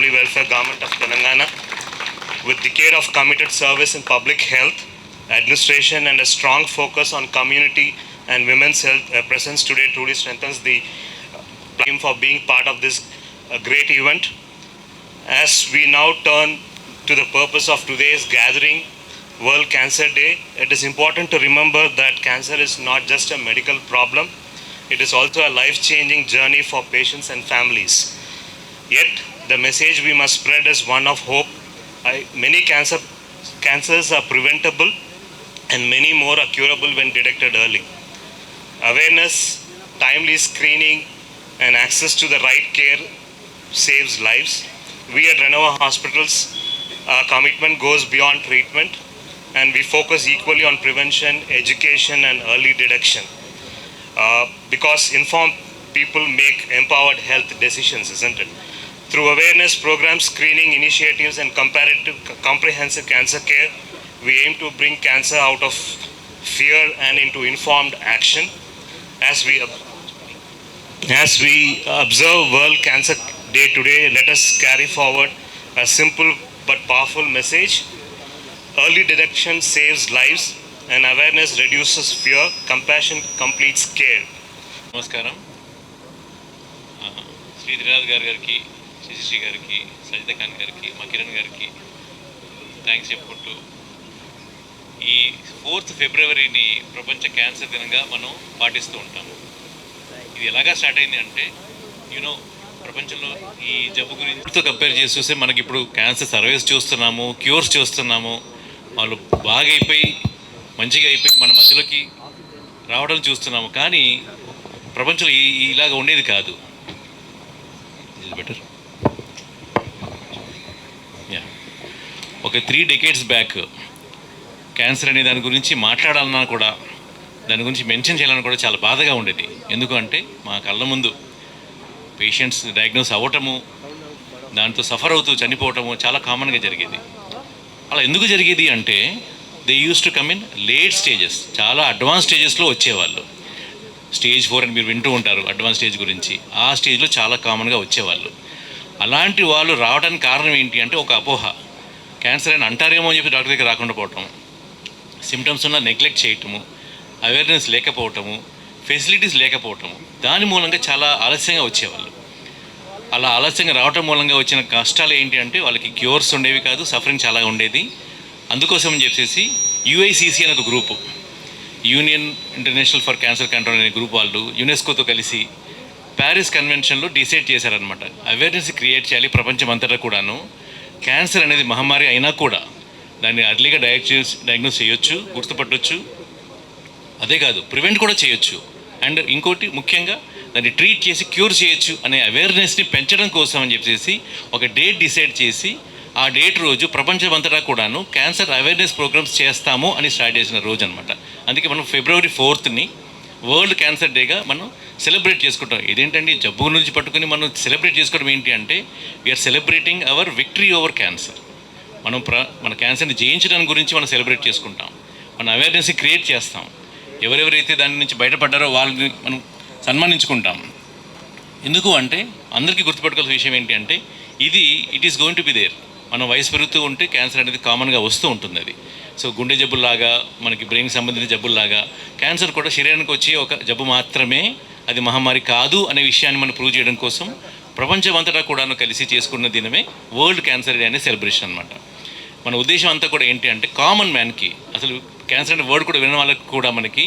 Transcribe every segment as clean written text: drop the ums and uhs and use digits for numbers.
Family Welfare Government of Telangana, with decade of committed service in public health, administration and a strong focus on community and women's health, presence today truly strengthens the team for being part of this great event. As we now turn to the purpose of today's gathering, World Cancer Day, it is important to remember that cancer is not just a medical problem, it is also a life-changing journey for patients and families. Yet, the message we must spread is one of hope. Many cancers are preventable and many more are curable when detected early. Awareness, timely screening and access to the right care saves lives. We at Renova Hospitals, our commitment goes beyond treatment and we focus equally on prevention, education and early detection. Because informed people make empowered health decisions, isn't it? Through awareness programs, screening initiatives and comprehensive cancer care, we aim to bring cancer out of fear and into informed action. As we observe World Cancer Day today, let us carry forward a simple but powerful message. Early detection saves lives and awareness reduces fear. Compassion completes care. నమస్కారం. శ్రీ త్రినాథ్ గారికి, శశిశ్రీ గారికి, సజిత ఖాన్ గారికి, మా కిరణ్ గారికి thanks చెప్పుకుంటూ ఈ 4th ఫిబ్రవరిని ప్రపంచ cancer దినంగా మనం పాటిస్తూ ఉంటాము. ఇది ఎలాగా స్టార్ట్ అయింది అంటే ప్రపంచంలో ఈ జబ్బు గురించి కంపేర్ చేసి చూస్తే మనకి ఇప్పుడు క్యాన్సర్ సర్వేస్ చూస్తున్నాము, క్యూర్స్ చూస్తున్నాము. వాళ్ళు బాగా అయిపోయి మంచిగా అయిపోయి మన మధ్యలోకి రావడం చూస్తున్నాము. కానీ ప్రపంచంలో ఇలాగ ఉండేది కాదు. బెటర్ ఒక 3 decades బ్యాక్ క్యాన్సర్ అనే దాని గురించి మాట్లాడాలన్నా కూడా, దాని గురించి మెన్షన్ చేయాలన్నా కూడా చాలా బాధగా ఉండేది. ఎందుకంటే మా కళ్ళ ముందు పేషెంట్స్ డయాగ్నోస్ అవ్వటము, దాంతో సఫర్ అవుతూ చనిపోవటము చాలా కామన్గా జరిగేది. అలా ఎందుకు జరిగేది అంటే they use to come in late stages, చాలా అడ్వాన్స్ స్టేజెస్లో వచ్చేవాళ్ళు. స్టేజ్ 4 అని మీరు వింటూ ఉంటారు అడ్వాన్స్ స్టేజ్ గురించి. ఆ స్టేజ్లో చాలా కామన్గా వచ్చేవాళ్ళు. అలాంటి వాళ్ళు రావడానికి కారణం ఏంటి అంటే ఒక అపోహ. క్యాన్సర్ అని అంటారేమో అని చెప్పి డాక్టర్ దగ్గర రాకుండా పోవటం, సిమ్టమ్స్ ఉన్న నెగ్లెక్ట్ చేయటము, అవేర్నెస్ లేకపోవటము, ఫెసిలిటీస్ లేకపోవటము, దాని మూలంగా చాలా ఆలస్యంగా వచ్చేవాళ్ళు. అలా ఆలస్యంగా రావటం మూలంగా వచ్చిన కష్టాలు ఏంటి అంటే వాళ్ళకి క్యూర్స్ ఉండేవి కాదు, సఫరింగ్ చాలా ఉండేది. అందుకోసం అని చెప్పేసి యుఐసిసి అనే ఒక group, union international for cancer control అనే గ్రూప్ వాళ్ళు యునెస్కోతో కలిసి ప్యారిస్ కన్వెన్షన్లో డిసైడ్ చేశారనమాట. అవేర్నెస్ క్రియేట్ చేయాలి ప్రపంచం అంతటా కూడాను. క్యాన్సర్ అనేది మహమ్మారి అయినా కూడా దాన్ని అర్లీగా డయాగ్నోస్ చేయొచ్చు, గుర్తుపట్టవచ్చు. అదే కాదు, ప్రివెంట్ కూడా చేయొచ్చు. అండ్ ఇంకోటి ముఖ్యంగా దాన్ని ట్రీట్ చేసి క్యూర్ చేయొచ్చు అనే అవేర్నెస్ని పెంచడం కోసం అని చెప్పేసి ఒక డేట్ డిసైడ్ చేసి ఆ డేట్ రోజు ప్రపంచమంతటా కూడాను క్యాన్సర్ అవేర్నెస్ ప్రోగ్రామ్స్ చేస్తాము అని స్టార్ట్ చేసిన రోజు అనమాట. అందుకే మనం February 4th వరల్డ్ క్యాన్సర్ డేగా మనం సెలబ్రేట్ చేసుకుంటాం. ఇదేంటండి జబ్బు గురించి పట్టుకుని మనం సెలబ్రేట్ చేసుకోవడం ఏంటి అంటే we're celebrating our victory over cancer. మన క్యాన్సర్ని జయించడానికి గురించి మనం సెలబ్రేట్ చేసుకుంటాం. మన అవేర్నెస్ని క్రియేట్ చేస్తాం. ఎవరెవరైతే దాని నుంచి బయటపడ్డారో వాళ్ళని మనం సన్మానించుకుంటాం. ఎందుకు అంటే అందరికీ గుర్తుపెట్టుకోవాల్సిన విషయం ఏంటి అంటే it is going to be there. మనం వయసు పెరుగుతూ ఉంటే క్యాన్సర్ అనేది కామన్గా వస్తూ ఉంటుంది. అది సో గుండె జబ్బుల్లాగా, మనకి బ్రెయిన్కి సంబంధించిన జబ్బుల్లాగా క్యాన్సర్ కూడా శరీరానికి వచ్చే ఒక జబ్బు మాత్రమే, అది మహమ్మారి కాదు అనే విషయాన్ని మనం ప్రూవ్ చేయడం కోసం ప్రపంచమంతటా కూడాను కలిసి చేసుకున్న దినమే వరల్డ్ క్యాన్సర్ డే అనే సెలబ్రేషన్ అనమాట. మన ఉద్దేశం అంతా కూడా ఏంటి అంటే కామన్ మ్యాన్కి, అసలు క్యాన్సర్ అనే వర్డ్ కూడా విన్న వాళ్ళకి కూడా మనకి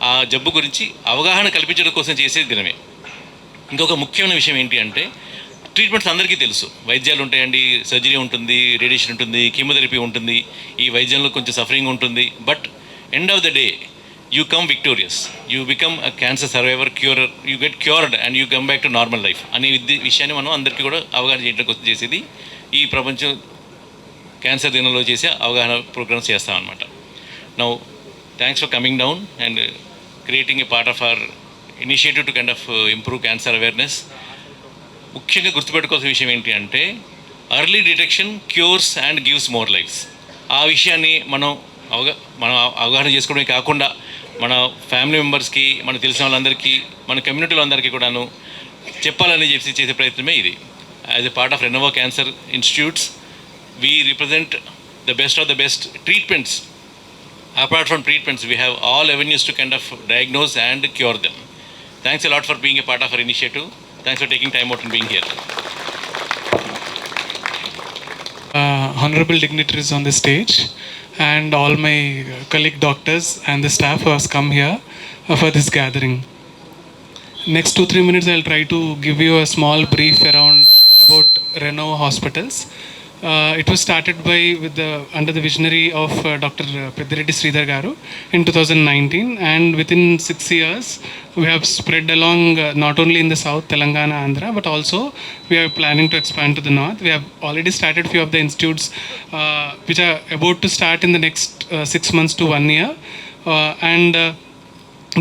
ఆ జబ్బు గురించి అవగాహన కల్పించడం కోసం చేసే దినమే. ఇంకొక ముఖ్యమైన విషయం ఏంటి అంటే ట్రీట్మెంట్స్ అందరికీ తెలుసు. వైద్యాలు ఉంటాయండి, సర్జరీ ఉంటుంది, రేడియేషన్ ఉంటుంది, కీమోథెరపీ ఉంటుంది. ఈ వైద్యంలో కొంచెం సఫరింగ్ ఉంటుంది. But end of the day you come victorious, you become a cancer survivor, curer, you get cured and you come back to normal life అనే విషయాన్ని మనం అందరికీ కూడా అవగాహన చేయడం కోసం చేసేది ఈ ప్రపంచం క్యాన్సర్ దినంలో చేసే అవగాహన ప్రోగ్రామ్స్ చేస్తామన్నమాట. Now thanks for coming down and creating a part of our initiative to kind of improve cancer awareness. ముఖ్యంగా గుర్తుపెట్టుకోవాల్సిన విషయం ఏంటి అంటే early detection cures and gives more lifes. ఆ విషయాన్ని మనం అవగాహన చేసుకోవడమే కాకుండా మన ఫ్యామిలీ మెంబర్స్కి, మనకు తెలిసిన వాళ్ళందరికీ, మన కమ్యూనిటీలో అందరికీ కూడాను చెప్పాలని చెప్పి చేసే ప్రయత్నమే ఇది. as a part of Renova Cancer Institutes, we represent the best of the best treatments. Apart from treatments, we have all avenues to kind of diagnose and cure them. Thanks a lot for being a part of our initiative. Thanks for taking time out and being here. Honorable dignitaries on the stage and all my colleague doctors and the staff who has come here for this gathering. Next 2-3 minutes I'll try to give you a small brief around about Renova Hospitals. It was started under the visionary of Dr. Peddhireddy Sridhar Garu in 2019, and within 6 years we have spread along not only in the south, Telangana, Andhra, but also we are planning to expand to the north. We have already started few of the institutes which are about to start in the next 6 months to 1 year, and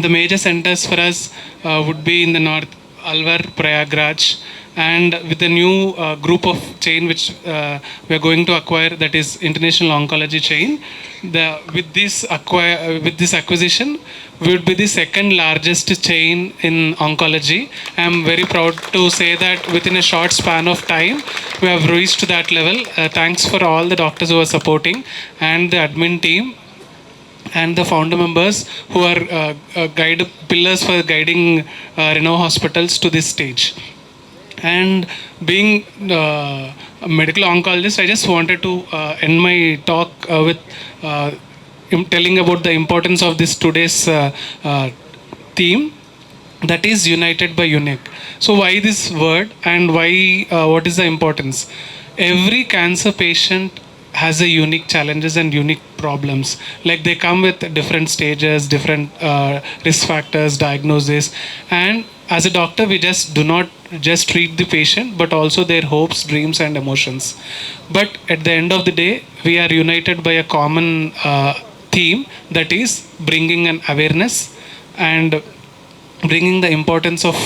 the major centers for us would be in the north, Alwar, Prayagraj, and with the new group of chain which we are going to acquire, that is International Oncology Chain. With this acquisition, we would be the second largest chain in oncology. I am very proud to say that within a short span of time, we have reached that level. Thanks for all the doctors who are supporting and the admin team and the founder members who are pillars for guiding Renova Hospitals to this stage. And being a medical oncologist, I just wanted to end my talk with telling about the importance of this today's theme, that is united by unique. So why this word and why what is the importance? Every cancer patient has a unique challenges and unique problems. Like they come with different stages, different risk factors, diagnosis, and as a doctor, we just do not just treat the patient, but also their hopes, dreams, and emotions. But at the end of the day, we are united by a common theme, that is bringing an awareness and bringing the importance of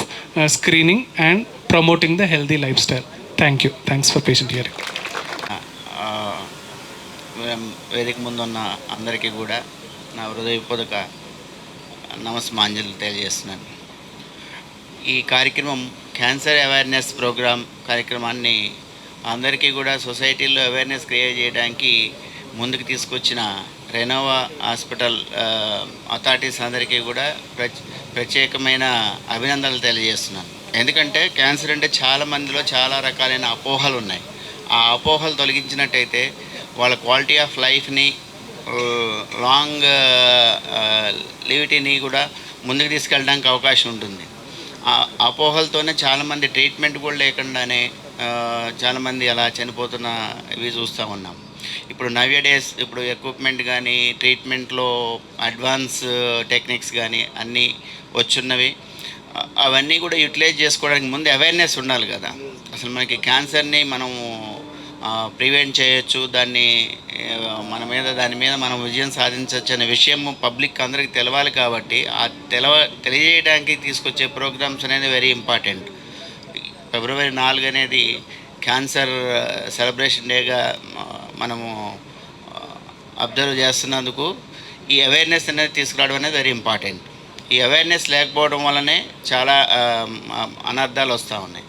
screening and promoting the healthy lifestyle. Thank you. Thanks for patient hearing. వేదిక ముందున్న అందరికీ కూడా నా హృదయపూర్వక నమస్మాంజలు తెలియజేస్తున్నాను. ఈ కార్యక్రమం cancer awareness programme కార్యక్రమాన్ని అందరికీ కూడా సొసైటీలో అవేర్నెస్ క్రియేట్ చేయడానికి ముందుకు తీసుకొచ్చిన రెనోవా హాస్పిటల్ అథారిటీస్ అందరికీ కూడా ప్రత్యేకమైన అభినందనలు తెలియజేస్తున్నాను. ఎందుకంటే క్యాన్సర్ అంటే చాలా మందిలో చాలా రకాలైన అపోహలు ఉన్నాయి. ఆ అపోహలు తొలగించినట్టయితే వాళ్ళ క్వాలిటీ ఆఫ్ లైఫ్ని, లాంగ్ లివిటీని కూడా ముందుకు తీసుకెళ్ళడానికి అవకాశం ఉంటుంది. ఆ అపోహలతోనే చాలామంది ట్రీట్మెంట్ కూడా లేకుండానే చాలామంది అలా చనిపోతున్న ఇవి చూస్తూ ఉన్నాం. ఇప్పుడు నవ్యడేస్ ఇప్పుడు ఎక్విప్మెంట్ కానీ ట్రీట్మెంట్లో అడ్వాన్స్ టెక్నిక్స్ కానీ అన్నీ వచ్చున్నవి. అవన్నీ కూడా యూటిలైజ్ చేసుకోవడానికి ముందు అవేర్నెస్ ఉండాలి కదా. అసలు మనకి క్యాన్సర్ని మనం ప్రివెంట్ చేయొచ్చు, దాని మీద మనం విజయం సాధించవచ్చు అనే విషయం పబ్లిక్ అందరికీ తెలవాలి. కాబట్టి ఆ తెలియజేయడానికి తీసుకొచ్చే ప్రోగ్రామ్స్ అనేది వెరీ ఇంపార్టెంట్. ఫిబ్రవరి 4 అనేది క్యాన్సర్ సెలబ్రేషన్ డేగా మనము అబ్జర్వ్ చేస్తున్నందుకు ఈ అవేర్నెస్ అనేది తీసుకురావడం అనేది వెరీ ఇంపార్టెంట్. ఈ అవేర్నెస్ లేకపోవడం వల్లనే చాలా అనర్థాలు వస్తూ ఉన్నాయి.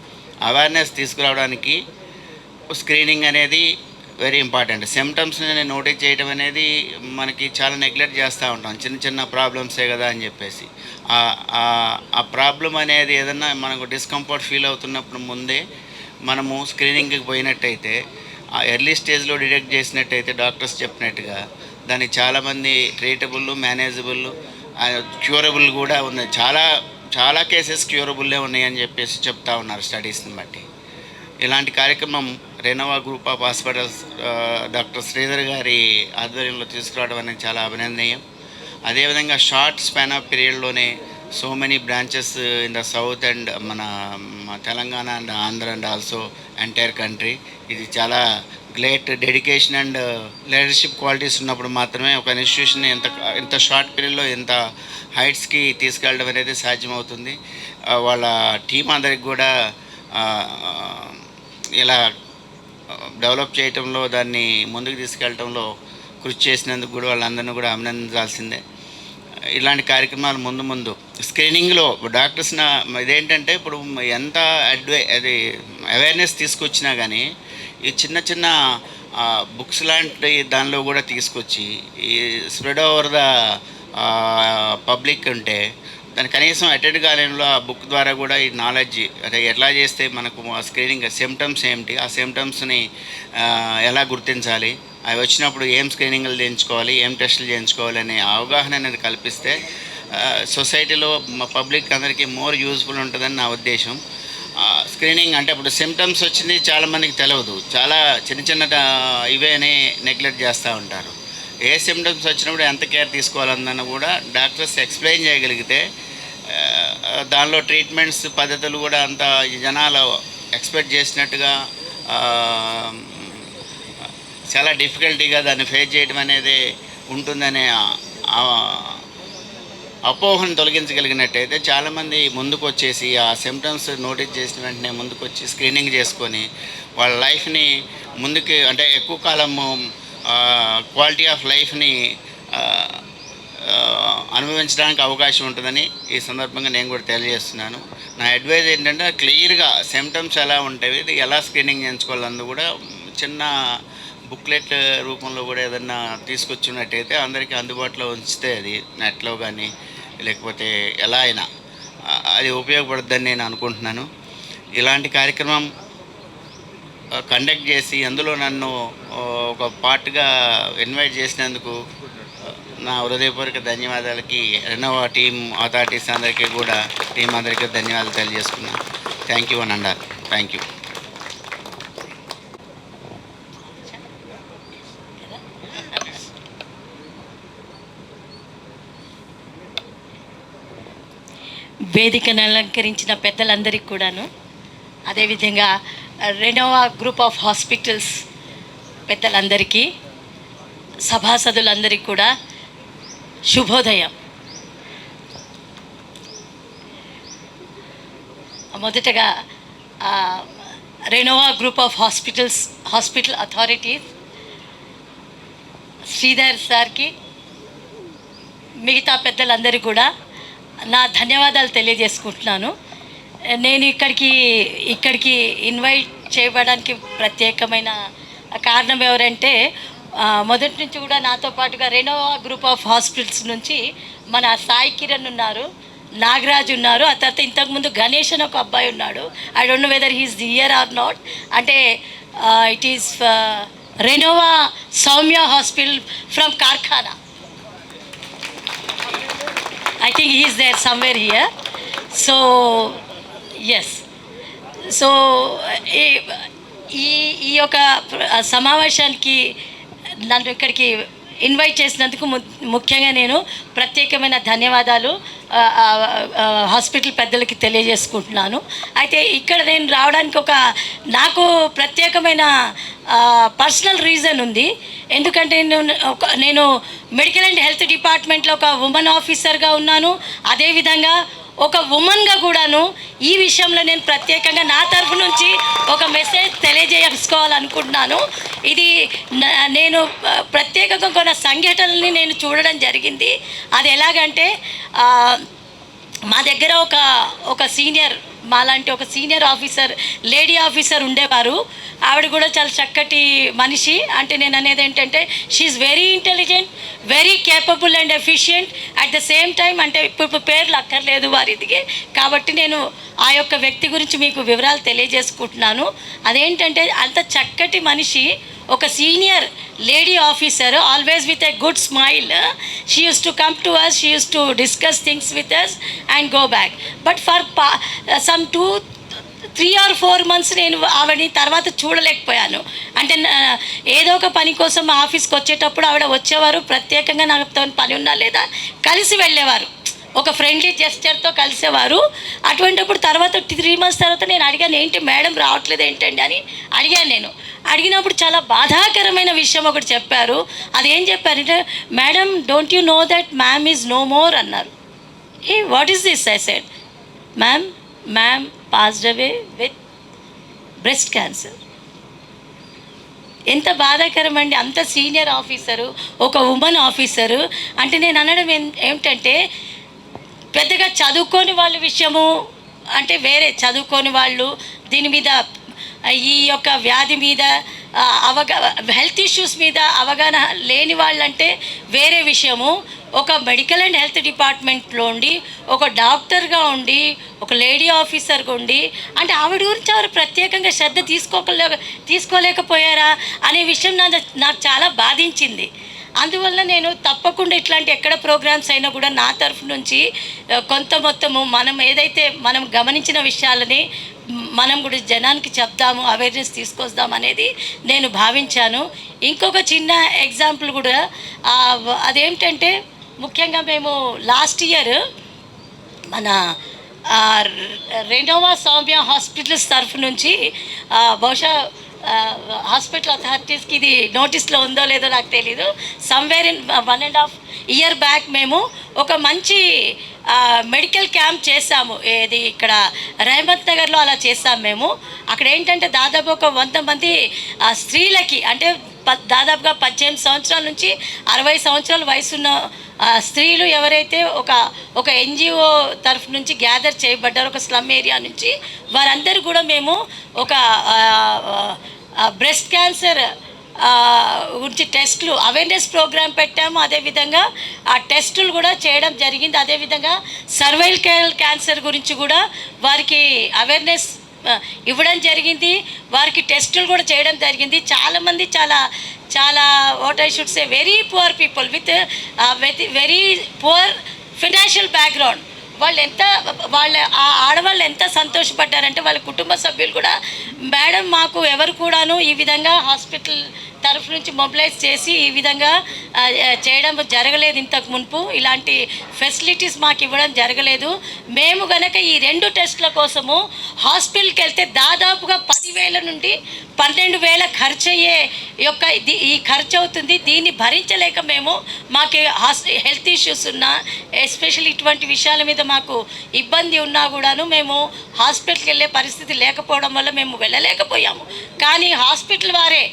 అవేర్నెస్ తీసుకురావడానికి స్క్రీనింగ్ అనేది వెరీ ఇంపార్టెంట్. సిమ్టమ్స్ని నోటీస్ చేయడం అనేది మనకి చాలా నెగ్లెక్ట్ చేస్తూ ఉంటాం, చిన్న చిన్న ప్రాబ్లమ్సే కదా అని చెప్పేసి. ఆ ప్రాబ్లం అనేది ఏదన్నా మనకు డిస్కంఫర్ట్ ఫీల్ అవుతున్నప్పుడు ముందే మనము స్క్రీనింగ్కి పోయినట్టయితే, ఆ ఎర్లీ స్టేజ్లో డిటెక్ట్ చేసినట్టయితే డాక్టర్స్ చెప్పినట్టుగా దానికి చాలామంది ట్రీటబుల్, మేనేజబుల్, క్యూరబుల్ కూడా ఉన్నాయి. చాలా కేసెస్ క్యూరబుల్లే ఉన్నాయని చెప్పేసి చెప్తా ఉన్నారు స్టడీస్ని బట్టి. ఇలాంటి కార్యక్రమం Renova group of hospitals doctor Sridhar గారి ఆధ్వర్యంలో తీసుకురావడం అనేది చాలా అభినందనీయం. అదేవిధంగా షార్ట్ స్పాన్ ఆఫ్ పీరియడ్లోనే so many branches in the south and మన Telangana and Andhra and also entire country. ఇది చాలా great dedication and leadership qualities ఉన్నప్పుడు మాత్రమే ఒక ఇన్స్టిట్యూషన్ ఇంత షార్ట్ పీరియడ్లో ఇంత హైట్స్కి తీసుకెళ్ళడం అనేది సాధ్యమవుతుంది. వాళ్ళ టీం అందరికి కూడా ఇలా డెవలప్ చేయటంలో, దాన్ని ముందుకు తీసుకెళ్ళటంలో కృషి చేసినందుకు కూడా వాళ్ళందరినీ కూడా అభినందించాల్సిందే. ఇలాంటి కార్యక్రమాలు ముందు ముందు స్క్రీనింగ్లో డాక్టర్స్ ఇదేంటంటే ఇప్పుడు ఎంత అది అవేర్నెస్ తీసుకొచ్చినా కానీ ఈ చిన్న చిన్న బుక్స్ లాంటి దానిలో కూడా తీసుకొచ్చి ఈ స్ప్రెడ్ ఓవర్ ద పబ్లిక్ ఉంటే దాన్ని కనీసం అటెండ్ కాలేలో ఆ బుక్ ద్వారా కూడా ఈ నాలెడ్జ్ అంటే ఎట్లా చేస్తే మనకు స్క్రీనింగ్ సిమ్టమ్స్ ఏమిటి, ఆ సిమ్టమ్స్ని ఎలా గుర్తించాలి, అవి వచ్చినప్పుడు ఏం స్క్రీనింగ్లు చేయించుకోవాలి, ఏం టెస్టులు చేయించుకోవాలి అనే అవగాహన అనేది కల్పిస్తే సొసైటీలో పబ్లిక్ అందరికీ మోర్ యూజ్ఫుల్ ఉంటుందని నా ఉద్దేశం. స్క్రీనింగ్ అంటే ఇప్పుడు సిమ్టమ్స్ వచ్చింది చాలామందికి తెలియదు, చాలా చిన్న చిన్న ఇవేనే నెగ్లెక్ట్ చేస్తూ ఉంటారు. ఏ సిమ్టమ్స్ వచ్చినప్పుడు ఎంత కేర్ తీసుకోవాలన్న కూడా డాక్టర్స్ ఎక్స్ప్లెయిన్ చేయగలిగితే దానిలో ట్రీట్మెంట్స్ పద్ధతులు కూడా అంత జనాలు ఎక్స్పెక్ట్ చేసినట్టుగా చాలా డిఫికల్టీగా దాన్ని ఫేస్ చేయడం అనేది ఉంటుందనే అపోహను తొలగించగలిగినట్టయితే చాలామంది ముందుకు వచ్చేసి ఆ సిమ్టమ్స్ నోటీస్ చేసిన వెంటనే ముందుకు వచ్చి స్క్రీనింగ్ చేసుకొని వాళ్ళ లైఫ్ని ముందుకు అంటే ఎక్కువ కాలము క్వాలిటీ ఆఫ్ లైఫ్ని అనుభవించడానికి అవకాశం ఉంటుందని ఈ సందర్భంగా నేను కూడా తెలియజేస్తున్నాను. నా అడ్వైజ్ ఏంటంటే క్లియర్గా సిమ్టమ్స్ ఎలా ఉంటాయి, ఎలా స్క్రీనింగ్ చేయించుకోవాలన్నది కూడా చిన్న బుక్లెట్ రూపంలో కూడా ఏదన్నా తీసుకొచ్చినట్టయితే అందరికీ అందుబాటులో ఉంచితే అది నెట్లో కానీ లేకపోతే ఎలా అయినా అది ఉపయోగపడుతుందని నేను అనుకుంటున్నాను. ఇలాంటి కార్యక్రమం కండక్ట్ చేసి అందులో నన్ను ఒక పార్ట్గా ఇన్వైట్ చేసినందుకు నా హృదయపూర్వక ధన్యవాదాలకి రెనోవా టీమ్ అథారిటీస్ అందరికీ కూడా టీం అందరికీ ధన్యవాదాలు తెలియజేసుకున్నాను. థ్యాంక్ యూ అని అన్నారు. Thank you. వేదికను అలంకరించిన పెద్దలందరికీ కూడాను, అదేవిధంగా రెనోవా గ్రూప్ ఆఫ్ హాస్పిటల్స్ పెద్దలందరికీ, సభాసదులందరికీ కూడా శుభోదయం. మొదటగా Renova group of hospital authorities Sridhar సార్కి, మిగతా పెద్దలందరికీ కూడా నా ధన్యవాదాలు తెలియజేసుకుంటున్నాను. నేను ఇక్కడికి ఇన్వైట్ చేయడానికి ప్రత్యేకమైన కారణం ఎవరంటే, మొదటి నుంచి కూడా నాతో పాటుగా రెనోవా గ్రూప్ ఆఫ్ హాస్పిటల్స్ నుంచి మన సాయి కిరణ్ ఉన్నారు, నాగరాజ్ ఉన్నారు, ఆ తర్వాత ఇంతకుముందు గణేష్ అని ఒక అబ్బాయి ఉన్నాడు. I don't know whether he's here or not. అంటే it is Renova Sowmya hospital from Karkhana. I think he is there somewhere here. So, yes. So, ఈ యొక్క సమావేశానికి నన్ను ఇక్కడికి ఇన్వైట్ చేసినందుకు ముఖ్యంగా నేను ప్రత్యేకమైన ధన్యవాదాలు హాస్పిటల్ పెద్దలకి తెలియజేసుకుంటున్నాను. అయితే ఇక్కడ నేను రావడానికి నాకు ప్రత్యేకమైన పర్సనల్ రీజన్ ఉంది. ఎందుకంటే నేను మెడికల్ అండ్ హెల్త్ డిపార్ట్మెంట్లో ఒక ఉమెన్ ఆఫీసర్గా ఉన్నాను. అదేవిధంగా ఒక ఉమెన్గా కూడాను ఈ విషయంలో నేను ప్రత్యేకంగా నా తరఫు నుంచి ఒక మెసేజ్ తెలియజేసుకోవాలనుకుంటున్నాను. ఇది నేను ప్రత్యేకంగా కొన్ని సంఘటనల్ని నేను చూడడం జరిగింది. అది ఎలాగంటే, మా దగ్గర ఒక సీనియర్, మాలాంటి ఒక సీనియర్ ఆఫీసర్, లేడీ ఆఫీసర్ ఉండేవారు. ఆవిడ కూడా చాలా చక్కటి మనిషి. అంటే నేను అనేది ఏంటంటే, she's very intelligent, very capable and efficient at the same time. అంటే ఇప్పుడు పేర్లు అక్కర్లేదు వారిదిగే, కాబట్టి నేను ఆ యొక్క వ్యక్తి గురించి మీకు వివరాలు తెలియజేసుకుంటున్నాను. అదేంటంటే, అంత చక్కటి మనిషి, ఒక senior lady officer, always with a good smile. She uses to come to us, she uses to discuss things with us and go back. But for some 3 or 4 months నేను ఆవిడని తర్వాత చూడలేకపోయాను. అంటే ఏదో ఒక పని కోసం ఆఫీస్కి వచ్చేటప్పుడు ఆవిడ వచ్చేవారు, ప్రత్యేకంగా నాతో పని ఉన్నా లేదా కలిసి వెళ్ళేవారు, ఒక ఫ్రెండ్లీ జెస్చర్తో కలిసేవారు. అటువంటిప్పుడు తర్వాత 3 months తర్వాత నేను అడిగాను, ఏంటి మేడం రావట్లేదు ఏంటండి అని అడిగాను. అడిగినప్పుడు చాలా బాధాకరమైన విషయం ఒకటి చెప్పారు. అదేం చెప్పారంటే, madam don't you know that ma'am is no more అన్నారు. What is this? I said, ma'am passed away with breast cancer. ఎంత బాధాకరం అండి. అంత సీనియర్ ఆఫీసరు, ఒక ఉమెన్ ఆఫీసరు. అంటే నేను అనడం ఏమిటంటే, పెద్దగా చదువుకోని వాళ్ళ విషయము అంటే వేరే, చదువుకోని వాళ్ళు దీని మీద, ఈ యొక్క వ్యాధి మీద హెల్త్ ఇష్యూస్ మీద అవగాహన లేని వాళ్ళంటే వేరే విషయము. ఒక మెడికల్ అండ్ హెల్త్ డిపార్ట్మెంట్లో ఉండి, ఒక డాక్టర్గా ఉండి, ఒక లేడీ ఆఫీసర్గా ఉండి, అంటే ఆవిడ గురించి ఎవరు ప్రత్యేకంగా శ్రద్ధ తీసుకోలేకపోయారా అనే విషయం నాకు చాలా బాధించింది. అందువల్ల నేను తప్పకుండా ఇట్లాంటి ఎక్కడ ప్రోగ్రామ్స్ అయినా కూడా నా తరఫు నుంచి కొంత మొత్తము మనం ఏదైతే మనం గమనించిన విషయాలని మనం కూడా జనానికి చెప్దాము, అవేర్నెస్ తీసుకొద్దాం అనేది నేను భావించాను. ఇంకొక చిన్న ఎగ్జాంపుల్ కూడా, అదేంటంటే ముఖ్యంగా మేము లాస్ట్ ఇయర్ మన రెనోవా సౌమ్య హాస్పిటల్స్ తరఫు నుంచి బహుశా హాస్పిటల్ అథారిటీస్కి ఇది నోటీస్లో ఉందో లేదో నాకు తెలీదు, సమ్వేర్ ఇన్ 1.5 year బ్యాక్ మేము ఒక మంచి మెడికల్ క్యాంప్ చేసాము. ఏది ఇక్కడ రహమత్ నగర్లో అలా చేసాము మేము. అక్కడ ఏంటంటే దాదాపు ఒక 100 మంది స్త్రీలకి, అంటే దాదాపుగా 18 సంవత్సరాల నుంచి 60 సంవత్సరాల వయసున్న స్త్రీలు ఎవరైతే ఒక ఎన్జిఓ తరఫు నుంచి గ్యాదర్ చేయబడ్డారు, ఒక స్లమ్ ఏరియా నుంచి, వారందరూ కూడా మేము ఒక బ్రెస్ట్ క్యాన్సర్ గురించి టెస్టులు అవేర్నెస్ ప్రోగ్రామ్ పెట్టాము. అదేవిధంగా ఆ టెస్టులు కూడా చేయడం జరిగింది. అదేవిధంగా సర్వైకల్ క్యాన్సర్ గురించి కూడా వారికి అవేర్నెస్ ఇవ్వడం జరిగింది, వారికి టెస్టులు కూడా చేయడం జరిగింది. చాలామంది చాలా what I should say very poor people with very poor financial background, వాళ్ళ ఆడవాళ్ళు ఎంత సంతోషపడ్డారంటే వాళ్ళ కుటుంబ సభ్యులు కూడా, మేడం మాకు ఎవరు కూడాను ఈ విధంగా హాస్పిటల్ తరఫు నుంచి మొబిలైజ్ చేసి ఈ విధంగా చేయడం జరగలేదు, ఇంతకు మునుపు ఇలాంటి ఫెసిలిటీస్ మాకు ఇవ్వడం జరగలేదు. మేము గనక ఈ 2 టెస్టుల కోసము హాస్పిటల్కి వెళ్తే దాదాపుగా 10,000 నుండి 12,000 ఖర్చు అయ్యే ఈ ఖర్చు అవుతుంది. దీన్ని భరించలేక మేము, మాకు హెల్త్ ఇష్యూస్ ఉన్నా, ఎస్పెషల్లీ ఇటువంటి విషయాల మీద మాకు ఇబ్బంది ఉన్నా కూడాను మేము హాస్పిటల్కి వెళ్ళే పరిస్థితి లేకపోవడం వల్ల మేము వెళ్ళలేకపోయాము. కానీ హాస్పిటల్ వారే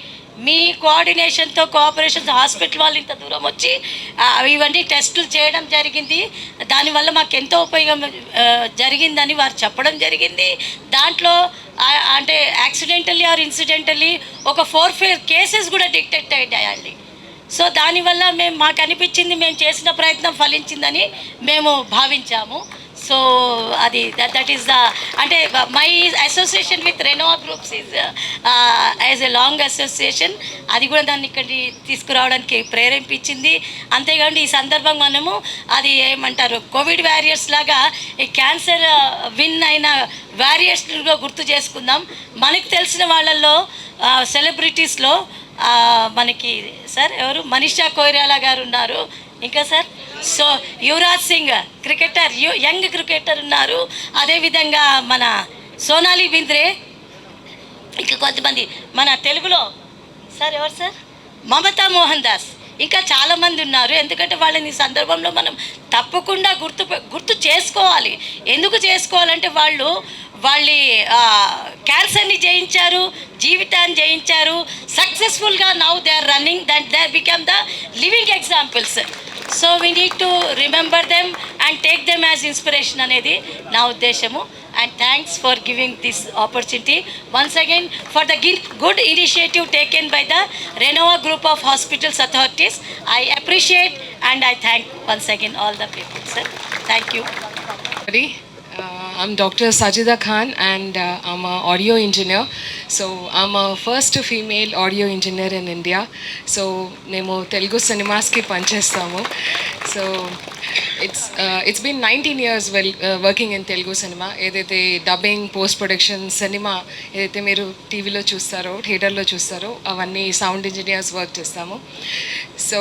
మీ కోఆర్డినేషన్తో, కోఆపరేషన్తో హాస్పిటల్ వాళ్ళు ఇంత దూరం వచ్చి ఇవన్నీ టెస్టులు చేయడం జరిగింది. దానివల్ల మాకు ఎంతో ఉపయోగం జరిగిందని వారు చెప్పడం జరిగింది. దాంట్లో అంటే యాక్సిడెంటల్లీ ఆర్ ఇన్సిడెంటల్లీ ఒక 4-5 కేసెస్ కూడా డిటెక్ట్ అయ్యాయండి. సో దానివల్ల మాకు అనిపించింది మేము చేసిన ప్రయత్నం ఫలించిందని మేము భావించాము. సో అది దట్ ఈస్ ద, అంటే my association with Renova groups is as a long association, అది కూడా దాన్ని ఇక్కడికి తీసుకురావడానికి ప్రేరేపించింది. అంతేకాకుండా ఈ సందర్భంగా మనము అది ఏమంటారు కోవిడ్ వారియర్స్ లాగా ఈ క్యాన్సర్ విన్ అయిన వారియర్స్గా గుర్తు చేసుకుందాం. మనకు తెలిసిన వాళ్ళల్లో సెలబ్రిటీస్లో మనకి సార్ ఎవరు మనీషా కొయిరాలా గారు ఉన్నారు, ఇంకా sir so Yuvraj Singh cricketer, young cricketer ఉన్నారు. అదేవిధంగా మన సోనాలి బింద్రే, ఇంకా కొంతమంది మన తెలుగులో సార్ ఎవరు సార్ మమతా మోహన్ దాస్, ఇంకా చాలామంది ఉన్నారు. ఎందుకంటే వాళ్ళని ఈ సందర్భంలో మనం తప్పకుండా గుర్తు చేసుకోవాలి. ఎందుకు చేసుకోవాలంటే వాళ్ళ క్యాన్సర్ని జయించారు, జీవితాన్ని జయించారు సక్సెస్ఫుల్గా. Now they are running that they become the living examples. So we need to remember them and take them as inspiration అనేది నా ఉద్దేశము. And thanks for giving this opportunity once again for the good initiative taken by the Renova Group of Hospitals Authorities. I appreciate and I thank once again all the people, sir. Thank you. I'm Dr. Sajida Khan and I'm an audio engineer. So I'm a first female audio engineer in India. So nemo Telugu cinemas ki panchestamu. So it's been 19 years working in Telugu cinema. ఏదైతే dubbing, post production, cinema ఏదైతే మీరు టీవీలో చూస్తారో, థియేటర్లో చూస్తారో అవన్నీ sound engineers work చేస్తాము. So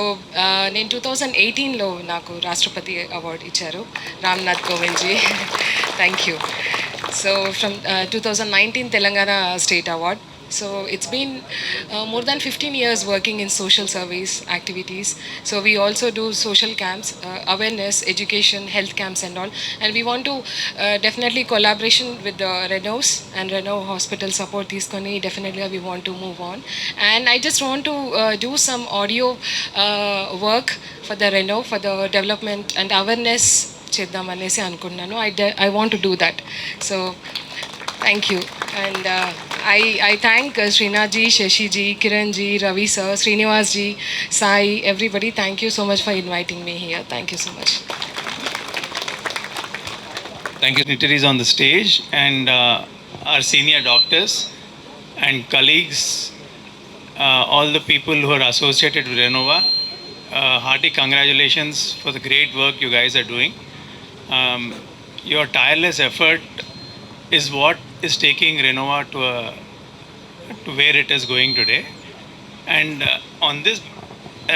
నేను 2018లో నాకు రాష్ట్రపతి అవార్డు ఇచ్చారు, Ramnath Kovind ji. Thank you. So from 2019 Telangana state award. So it's been more than 15 years working in social service activities. So we also do social camps, awareness, education, health camps and all. And we want to definitely collaboration with the Renovs and Renov Hospital support these koni. Definitely we want to move on. And I just want to do some audio work for the Renov for the development and awareness చేద్దాం అనేసి అనుకున్నాను. I want to do that. So thank you. And I thank Srinath ji, Shashi ji, Kiran ji, Ravi sir, Srinivas ji, Sai, everybody. Thank you so much for inviting me here. Thank you so much. Thank you, dignitaries on the stage and our senior doctors and colleagues, all the people who are associated with Renova. Hearty congratulations for the great work you guys are doing. Your tireless effort is what is taking Renova to where it is going today. And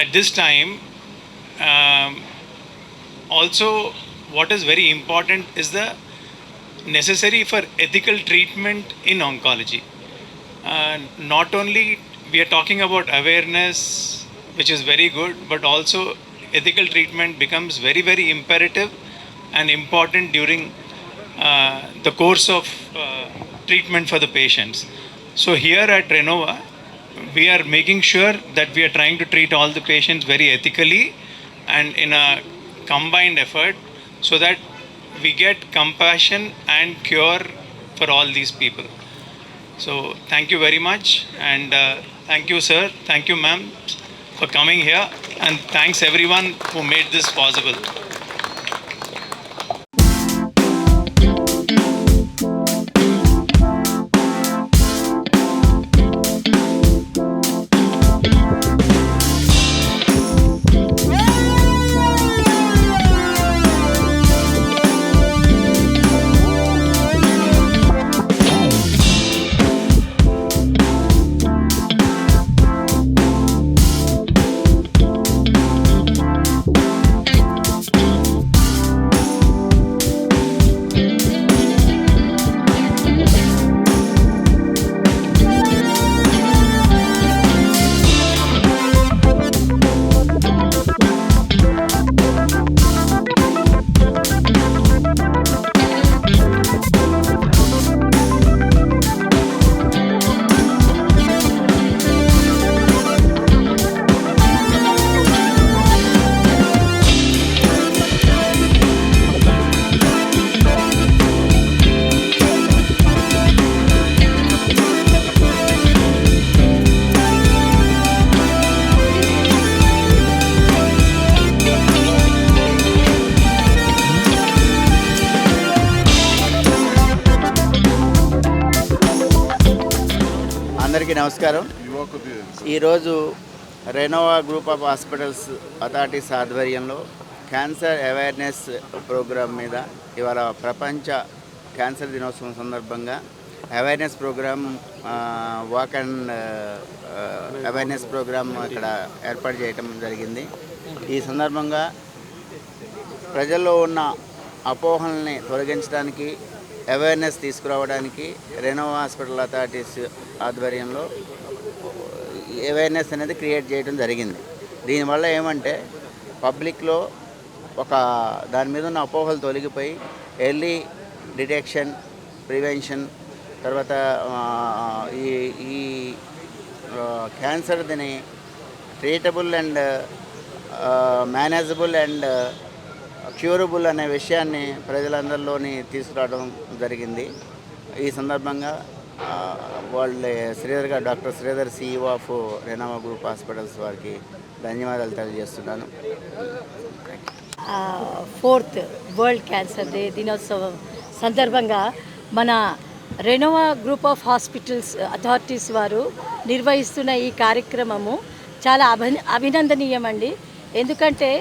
at this time, also what is very important is the necessary for ethical treatment in oncology. Not only we are talking about awareness, which is very good, but also ethical treatment becomes very, very imperative and important during the course of treatment for the patients. So here at Renova, we are making sure that we are trying to treat all the patients very ethically and in a combined effort so that we get compassion and cure for all these people. So thank you very much, and thank you sir, thank you ma'am for coming here, and thanks everyone who made this possible. అందరికీ నమస్కారం. ఈరోజు Renova group of hospitals authorities ఆధ్వర్యంలో cancer awareness program మీద ఇవాళ ప్రపంచ cancer దినోత్సవం సందర్భంగా awareness program walk and awareness program ఇక్కడ ఏర్పాటు చేయడం జరిగింది. ఈ సందర్భంగా ప్రజల్లో ఉన్న అపోహల్ని తొలగించడానికి, అవేర్నెస్ తీసుకురావడానికి రెనోవా హాస్పిటల్ అథారిటీస్ ఆధ్వర్యంలో అవేర్నెస్ అనేది క్రియేట్ చేయడం జరిగింది. దీనివల్ల ఏమంటే పబ్లిక్లో ఒక దాని మీద ఉన్న అపోహలు తొలగిపోయి ఎర్లీ డిటెక్షన్, ప్రివెన్షన్, తర్వాత ఈ క్యాన్సర్ దీని treatable and manageable and curable అనే విషయాన్ని ప్రజలందరిలోని తీసుకురావడం జరిగింది. ఈ సందర్భంగా శ్రీధర్ గారు, doctor Sridhar, CEO of Renova group hospitals వారికి ధన్యవాదాలు తెలియజేస్తున్నాను. 4th వరల్డ్ క్యాన్సర్ డే దినోత్సవం సందర్భంగా మన Renova group of hospitals authorities వారు నిర్వహిస్తున్న ఈ కార్యక్రమము చాలా అభినందనీయమండి. ఎందుకంటే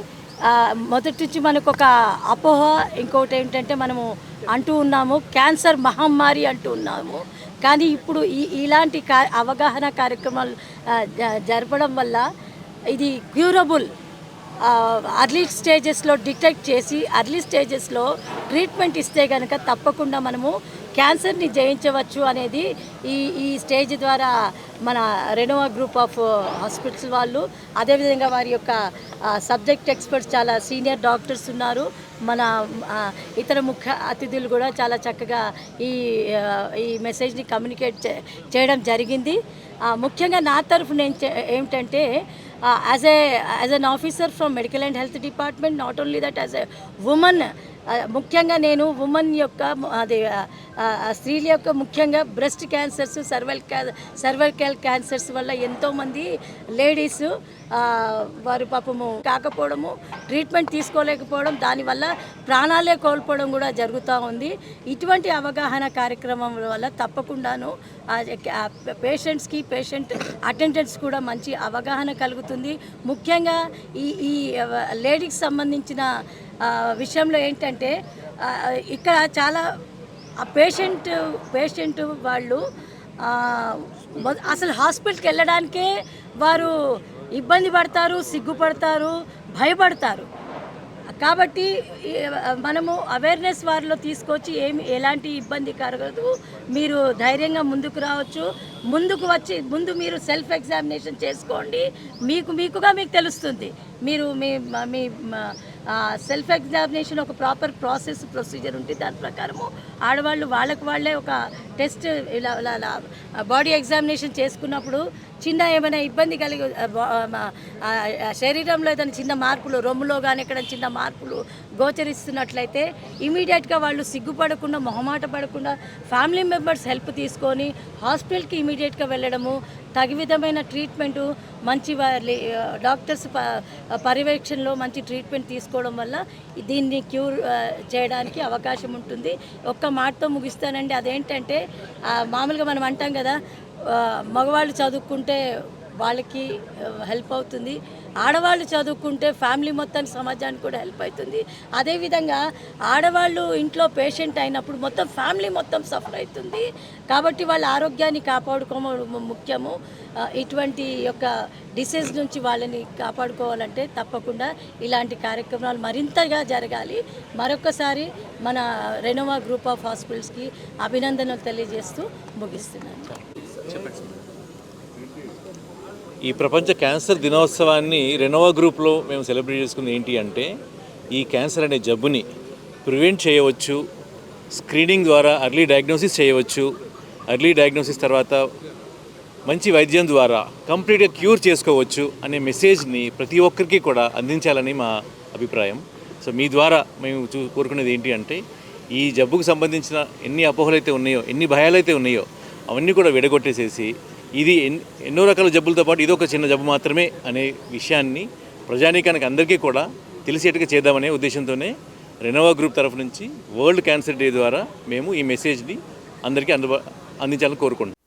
మొదటి నుంచి మనకు ఒక అపోహ, ఇంకొకటి ఏంటంటే మనము అంటూ ఉన్నాము క్యాన్సర్ మహమ్మారి అంటూ ఉన్నాము. కానీ ఇప్పుడు ఇలాంటి అవగాహన కార్యక్రమాలు జరపడం వల్ల ఇది క్యూరబుల్, అర్లీ స్టేజెస్లో డిటెక్ట్ చేసి అర్లీ స్టేజెస్లో ట్రీట్మెంట్ ఇస్తే కనుక తప్పకుండా మనము క్యాన్సర్ని జయించవచ్చు అనేది ఈ స్టేజ్ ద్వారా మన రెనోవా గ్రూప్ ఆఫ్ హాస్పిటల్స్ వాళ్ళు, అదేవిధంగా వారి యొక్క సబ్జెక్ట్ ఎక్స్పర్ట్స్ చాలా సీనియర్ డాక్టర్స్ ఉన్నారు. మన ఇతర ముఖ్య అతిథులు కూడా చాలా చక్కగా ఈ మెసేజ్ని కమ్యూనికేట్ చేయడం జరిగింది. ముఖ్యంగా నా తరఫు నేను ఏమిటంటే as an officer from medical and health department, not only that as a women, ముఖ్యంగా నేను ఉమెన్ యొక్క స్త్రీల యొక్క ముఖ్యంగా బ్రెస్ట్ క్యాన్సర్స్, సర్వైకల్ క్యాన్సర్స్ వల్ల ఎంతోమంది లేడీస్ వారు పాపము కాకపోవడము, ట్రీట్మెంట్ తీసుకోలేకపోవడం, దానివల్ల ప్రాణాలే కోల్పోవడం కూడా జరుగుతూ ఉంది. ఇటువంటి అవగాహన కార్యక్రమం వల్ల తప్పకుండాను పేషెంట్స్కి, పేషెంట్ అటెండెంట్స్ కూడా మంచి అవగాహన కలుగుతుంది. ముఖ్యంగా ఈ లేడీకి సంబంధించిన విషయంలో ఏంటంటే ఇక్కడ చాలా పేషెంట్ వాళ్ళు అసలు హాస్పిటల్కి వెళ్ళడానికే వారు ఇబ్బంది పడతారు, సిగ్గుపడతారు, భయపడతారు. కాబట్టి మనము అవేర్నెస్ వారిలో తీసుకొచ్చి ఎలాంటి ఇబ్బంది కలగదు, మీరు ధైర్యంగా ముందుకు రావచ్చు, ముందుకు వచ్చి ముందు మీరు సెల్ఫ్ ఎగ్జామినేషన్ చేసుకోండి, మీకుగా మీకు తెలుస్తుంది. మీరు మీ సెల్ఫ్ ఎగ్జామినేషన్ ఒక ప్రాపర్ ప్రొసీజర్ ఉంటుంది. దాని ప్రకారము ఆడవాళ్ళు వాళ్ళే ఒక టెస్ట్ ఇలా బాడీ ఎగ్జామినేషన్ చేసుకున్నప్పుడు చిన్న ఏమైనా ఇబ్బంది కలిగి శరీరంలో ఏదైనా చిన్న మార్పులు, రొమ్ములో కానీ ఎక్కడ చిన్న మార్పులు గోచరిస్తున్నట్లయితే ఇమీడియట్గా వాళ్ళు సిగ్గుపడకుండా, మొహమాట పడకుండా ఫ్యామిలీ మెంబర్స్ హెల్ప్ తీసుకొని హాస్పిటల్కి ఇమీడియట్గా వెళ్ళడము, తగి విధమైన ట్రీట్మెంటు, మంచి డాక్టర్స్ పర్యవేక్షణలో మంచి ట్రీట్మెంట్ తీసుకోవడం వల్ల దీన్ని క్యూర్ చేయడానికి అవకాశం ఉంటుంది. ఒక్క మాటతో ముగిస్తానండి, అదేంటంటే మామూలుగా మనం అంటాం కదా, మగవాళ్ళు చదువుకుంటే వాళ్ళకి హెల్ప్ అవుతుంది, ఆడవాళ్ళు చదువుకుంటే ఫ్యామిలీ మొత్తానికి, సమాజానికి కూడా హెల్ప్ అవుతుంది. అదేవిధంగా ఆడవాళ్ళు ఇంట్లో పేషెంట్ అయినప్పుడు మొత్తం ఫ్యామిలీ మొత్తం సఫర్ అవుతుంది. కాబట్టి వాళ్ళ ఆరోగ్యాన్ని కాపాడుకోవడం ముఖ్యము. ఇటువంటి యొక్క డిసీజ్ నుంచి వాళ్ళని కాపాడుకోవాలంటే తప్పకుండా ఇలాంటి కార్యక్రమాలు మరింతగా జరగాలి. మరొకసారి మన రెనోవా గ్రూప్ ఆఫ్ హాస్పిటల్స్కి అభినందనలు తెలియజేస్తూ ముగిస్తున్నాను. ఈ ప్రపంచ క్యాన్సర్ దినోత్సవాన్ని రెనోవా గ్రూప్లో మేము సెలబ్రేట్ చేసుకుంది ఏంటి అంటే, ఈ క్యాన్సర్ అనే జబ్బుని ప్రివెంట్ చేయవచ్చు, స్క్రీనింగ్ ద్వారా ఎర్లీ డయాగ్నోసిస్ చేయవచ్చు, ఎర్లీ డయాగ్నోసిస్ తర్వాత మంచి వైద్యం ద్వారా కంప్లీట్గా క్యూర్ చేసుకోవచ్చు అనే మెసేజ్ని ప్రతి ఒక్కరికి కూడా అందించాలని మా అభిప్రాయం. సో మీ ద్వారా మేము కోరుకునేది ఏంటి అంటే, ఈ జబ్బుకు సంబంధించిన ఎన్ని అపోహలైతే ఉన్నాయో, ఎన్ని భయాలైతే ఉన్నాయో అవన్నీ కూడా విడగొట్టేసేసి ఇది ఎన్నో రకాల జబ్బులతో పాటు ఇదొక చిన్న జబ్బు మాత్రమే అనే విషయాన్ని ప్రజానీకానికి అందరికీ కూడా తెలిసేట్టుగా చేద్దామనే ఉద్దేశంతోనే రెనోవా గ్రూప్ తరఫు నుంచి వరల్డ్ క్యాన్సర్ డే ద్వారా మేము ఈ మెసేజ్ని అందరికీ అందించాలని కోరుకుంటున్నాం.